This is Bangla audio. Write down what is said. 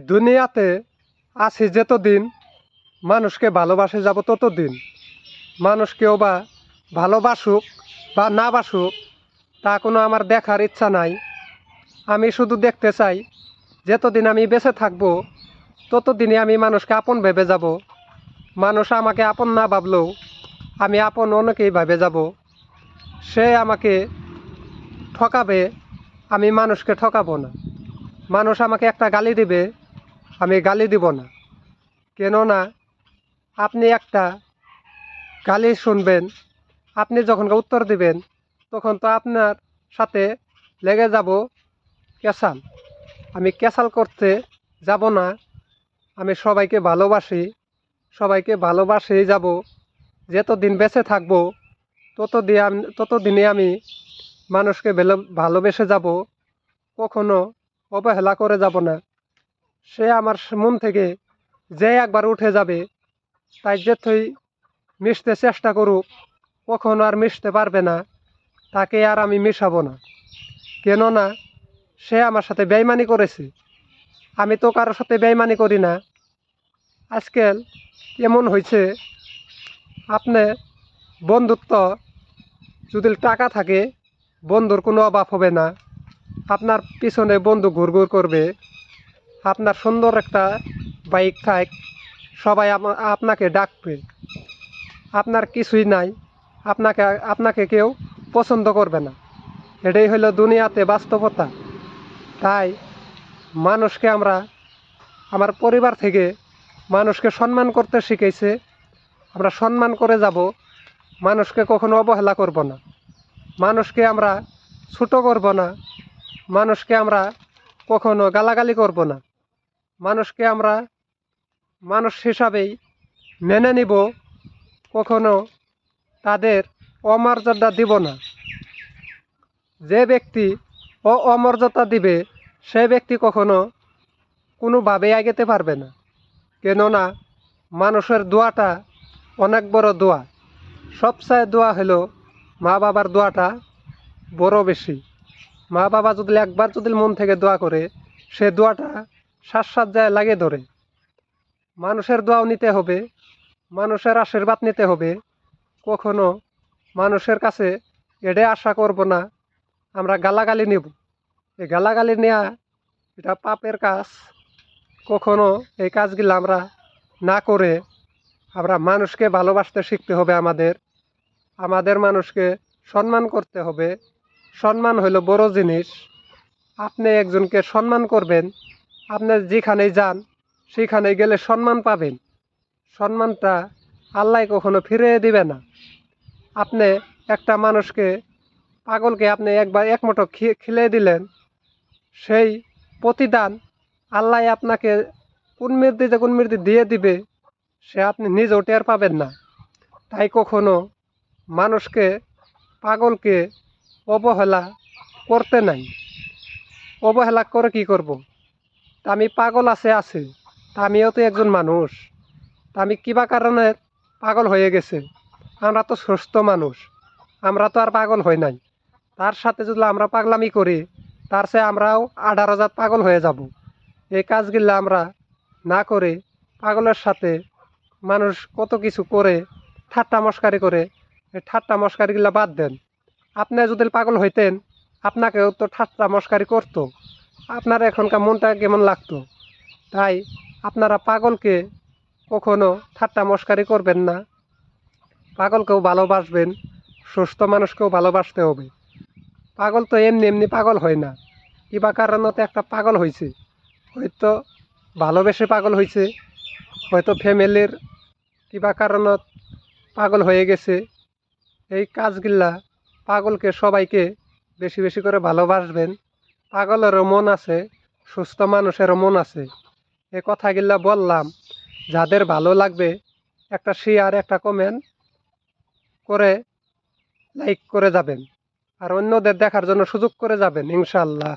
দুনিয়াতে আছি যতদিন মানুষকে ভালোবাসে যাব ততদিন। মানুষ কেউ বা ভালোবাসুক বা না বাসুক তা কোনো আমার দেখার ইচ্ছা নাই। আমি শুধু দেখতে চাই যতদিন আমি বেঁচে থাকব ততদিনই আমি মানুষকে আপন ভেবে যাব। মানুষ আমাকে আপন না ভাবলেও আমি আপন অনেকেই ভেবে যাব। সে আমাকে ঠকাবে, আমি মানুষকে ঠকাবো না। মানুষ আমাকে একটা গালি দিবে, আমি গালি দিব না। কেননা আপনি একটা গালি শুনবেন, আপনি যখন উত্তর দিবেন তখন তো আপনার সাথে লেগে যাব ক্যাসাল। আমি ক্যাসাল করতে যাব না। আমি সবাইকে ভালোবাসি, সবাইকে ভালোবাসেই যাব। যতদিন বেঁচে থাকবো ততদিনে আমি মানুষকে ভালোবেসে যাব, কখনো অবহেলা করে যাব না। সে আমার মন থেকে যে একবার উঠে যাবে তাই যেতই মিশতে চেষ্টা করুক কখনো আর মিশতে পারবে না, তাকে আর আমি মিশাবো না। কেননা সে আমার সাথে বেইমানি করেছে, আমি তো কারোর সাথে বেইমানি করি না। আজকাল এমন হয়েছে, আপনি বন্ধুত্ব যদি টাকা থাকে বন্ধুর কোনো অভাব হবে না। আপনার পিছনে বন্ধু ঘুরঘুর করবে, আপনার সুন্দর একটা বাইক থাক সবাই আপনাকে ডাকবে। আপনার কিছুই নাই, আপনাকে আপনাকে কেউ পছন্দ করবে না। এটাই হলো দুনিয়াতে বাস্তবতা। তাই মানুষকে আমার পরিবার থেকে মানুষকে সম্মান করতে শিখেছে। আমরা সম্মান করে যাব, মানুষকে কখনো অবহেলা করব না, মানুষকে আমরা ছোট করব না, মানুষকে আমরা কখনো গালাগালি করব না, মানুষকে আমরা মানুষ হিসাবেই মেনে নিব, কখনো তাদের অমর্যাদা দিব না। যে ব্যক্তি অমর্যাদা দিবে সে ব্যক্তি কখনো কোনোভাবেই এগোতে পারবে না। কেননা মানুষের দোয়াটা অনেক বড় দোয়া। সবচেয়ে দোয়া হলো মা বাবার দোয়াটা বড় বেশি। মা বাবা যদি একবার যদি মন থেকে দোয়া করে সে দোয়াটা সাত যায় লাগে ধরে। মানুষের দোয়াও নিতে হবে, মানুষের আশীর্বাদ নিতে হবে। কখনো মানুষের কাছে এডে আশা করব না আমরা গালাগালি নেব। এই গালাগালি নেওয়া এটা পাপের কাজ। কখনো এই কাজগুলো আমরা না করে আমরা মানুষকে ভালোবাসতে শিখতে হবে। আমাদের মানুষকে সম্মান করতে হবে। সম্মান হলো বড় জিনিস। আপনি একজনকে সম্মান করবেন, আপনি যেখানেই যান সেখানে গেলে সম্মান পাবেন। সম্মানটা আল্লাহ কখনো ফিরিয়ে দিবে না। আপনি একটা মানুষকে পাগলকে আপনি একবার এক মুঠো খিলে দিলেন, সেই প্রতিদান আল্লাহ আপনাকে কোন মৃত্যু দিয়ে দিবে সে আপনি নিজেও টের পাবেন না। তাই কখনো মানুষকে পাগলকে অবহেলা করতে নাই। অবহেলা করে কি করব? তা আমি পাগল আছে, তা আমিও তো একজন মানুষ। তা আমি কিবা কারণে পাগল হয়ে গেছে। আমরা তো সুস্থ মানুষ, আমরা তো আর পাগল হই নাই। তার সাথে যদি আমরা পাগলামি করি তার চেয়ে আমরাও 18,000 পাগল হয়ে যাব। এই কাজগুলো আমরা না করে পাগলের সাথে মানুষ কত কিছু করে ঠাট্টা মস্কারি করে, এই ঠাট্টা মস্কারিগুলো বাদ দেন। আপনি যদি পাগল হইতেন আপনাকেও তো ঠাট্টা মস্কারি করতো, আপনার এখনকার মনটা কেমন লাগতো। তাই আপনারা পাগলকে কখনো ঠাট্টা মস্কারি করবেন না। পাগলকেও ভালোবাসবেন, সুস্থ মানুষকেও ভালোবাসতে হবে। পাগল তো এমনি এমনি পাগল হয় না, কিবা কারণতে একটা পাগল হয়েছে। হয়তো ভালোবেসে পাগল হয়েছে, হয়তো ফ্যামিলির কিবা কারণত পাগল হয়ে গেছে। এই কাজগুলা পাগলকে সবাইকে বেশি বেশি করে ভালোবাসবেন। পাগলেরও মন আছে, সুস্থ মানুষেরও মন আছে। এই কথাগুলা বললাম, যাদের ভালো লাগবে একটা শেয়ার একটা কমেন্ট করে লাইক করে যাবেন, আর অন্যদের দেখার জন্য সুযোগ করে যাবেন ইনশাআল্লাহ।